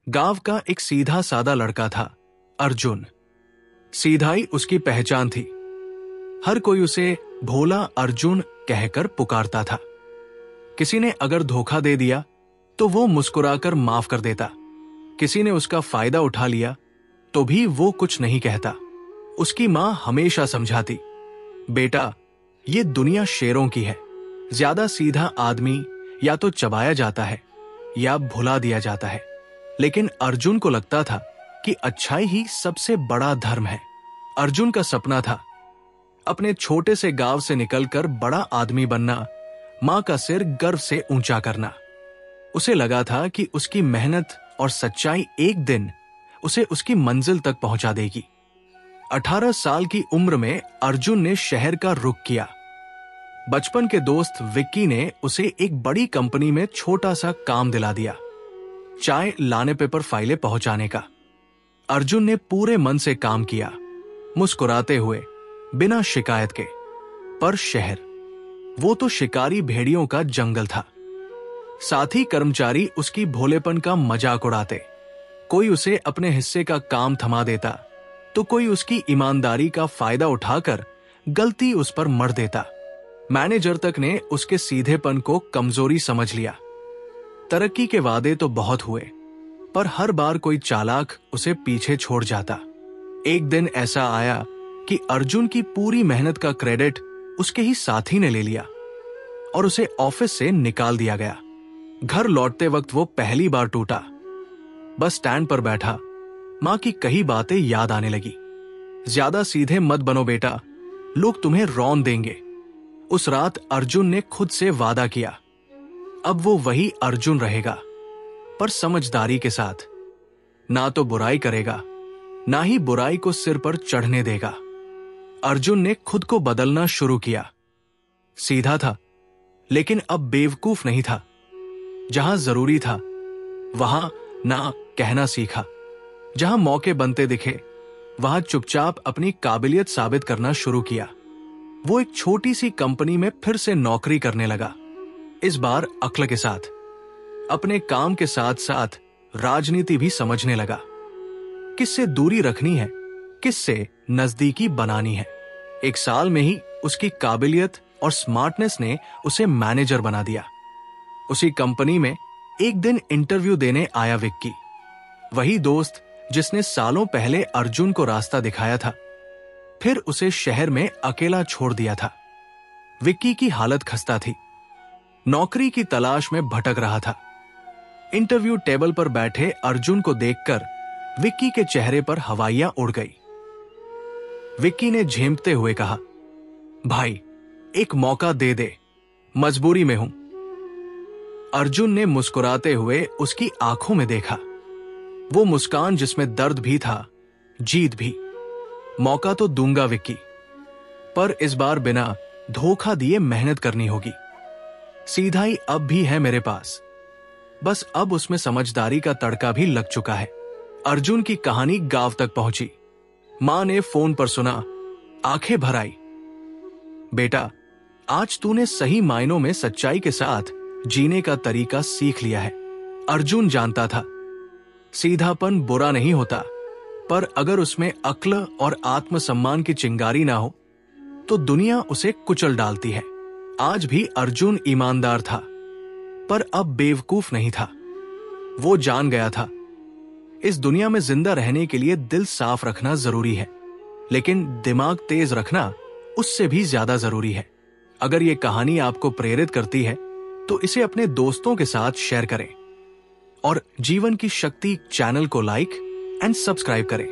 गांव का एक सीधा सादा लड़का था, अर्जुन। सीधाई उसकी पहचान थी। हर कोई उसे भोला अर्जुन कहकर पुकारता था। किसी ने अगर धोखा दे दिया तो वो मुस्कुराकर माफ कर देता। किसी ने उसका फायदा उठा लिया तो भी वो कुछ नहीं कहता। उसकी मां हमेशा समझाती, बेटा ये दुनिया शेरों की है। ज्यादा सीधा आदमी या तो चबाया जाता है या भुला दिया जाता है। लेकिन अर्जुन को लगता था कि अच्छाई ही सबसे बड़ा धर्म है। अर्जुन का सपना था अपने छोटे से गांव से निकलकर बड़ा आदमी बनना, मां का सिर गर्व से ऊंचा करना। उसे लगा था कि उसकी मेहनत और सच्चाई एक दिन उसे उसकी मंजिल तक पहुंचा देगी। 18 साल की उम्र में अर्जुन ने शहर का रुख किया। बचपन के दोस्त विक्की ने उसे एक बड़ी कंपनी में छोटा सा काम दिला दिया, चाय लाने पेपर फाइलें पहुंचाने का। अर्जुन ने पूरे मन से काम किया, मुस्कुराते हुए, बिना शिकायत के। पर शहर, वो तो शिकारी भेड़ियों का जंगल था। साथी कर्मचारी उसकी भोलेपन का मजाक उड़ाते। कोई उसे अपने हिस्से का काम थमा देता तो कोई उसकी ईमानदारी का फायदा उठाकर गलती उस पर मढ़ देता। मैनेजर तक ने उसके सीधेपन को कमजोरी समझ लिया। तरक्की के वादे तो बहुत हुए, पर हर बार कोई चालाक उसे पीछे छोड़ जाता। एक दिन ऐसा आया कि अर्जुन की पूरी मेहनत का क्रेडिट उसके ही साथी ने ले लिया और उसे ऑफिस से निकाल दिया गया। घर लौटते वक्त वो पहली बार टूटा। बस स्टैंड पर बैठा, मां की कही बातें याद आने लगी। ज्यादा सीधे मत बनो बेटा, लोग तुम्हें रौन देंगे। उस रात अर्जुन ने खुद से वादा किया, अब वो वही अर्जुन रहेगा, पर समझदारी के साथ। ना तो बुराई करेगा, ना ही बुराई को सिर पर चढ़ने देगा। अर्जुन ने खुद को बदलना शुरू किया। सीधा था, लेकिन अब बेवकूफ नहीं था। जहां जरूरी था वहां ना कहना सीखा। जहां मौके बनते दिखे वहां चुपचाप अपनी काबिलियत साबित करना शुरू किया। वो एक छोटी सी कंपनी में फिर से नौकरी करने लगा, इस बार अक्ल के साथ। अपने काम के साथ साथ राजनीति भी समझने लगा। किससे दूरी रखनी है, किससे नजदीकी बनानी है। 1 साल में ही उसकी काबिलियत और स्मार्टनेस ने उसे मैनेजर बना दिया। उसी कंपनी में एक दिन इंटरव्यू देने आया विक्की, वही दोस्त जिसने सालों पहले अर्जुन को रास्ता दिखाया था, फिर उसे शहर में अकेला छोड़ दिया था। विक्की की हालत खस्ता थी, नौकरी की तलाश में भटक रहा था। इंटरव्यू टेबल पर बैठे अर्जुन को देखकर विक्की के चेहरे पर हवाइयां उड़ गई। विक्की ने झेंपते हुए कहा, भाई एक मौका दे दे, मजबूरी में हूं। अर्जुन ने मुस्कुराते हुए उसकी आंखों में देखा, वो मुस्कान जिसमें दर्द भी था, जीत भी। मौका तो दूंगा विक्की, पर इस बार बिना धोखा दिए मेहनत करनी होगी। सीधाई अब भी है मेरे पास, बस अब उसमें समझदारी का तड़का भी लग चुका है। अर्जुन की कहानी गांव तक पहुंची। मां ने फोन पर सुना, आंखें भर आई। बेटा आज तूने सही मायनों में सच्चाई के साथ जीने का तरीका सीख लिया है। अर्जुन जानता था सीधापन बुरा नहीं होता, पर अगर उसमें अक्ल और आत्मसम्मान की चिंगारी ना हो तो दुनिया उसे कुचल डालती है। आज भी अर्जुन ईमानदार था, पर अब बेवकूफ नहीं था। वो जान गया था इस दुनिया में जिंदा रहने के लिए दिल साफ रखना जरूरी है, लेकिन दिमाग तेज रखना उससे भी ज्यादा जरूरी है। अगर ये कहानी आपको प्रेरित करती है तो इसे अपने दोस्तों के साथ शेयर करें और जीवन की शक्ति चैनल को लाइक एंड सब्सक्राइब करें,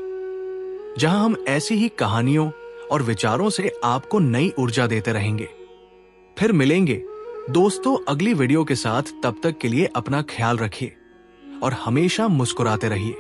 जहां हम ऐसी ही कहानियों और विचारों से आपको नई ऊर्जा देते रहेंगे। फिर मिलेंगे दोस्तों अगली वीडियो के साथ। तब तक के लिए अपना ख्याल रखिए और हमेशा मुस्कुराते रहिए।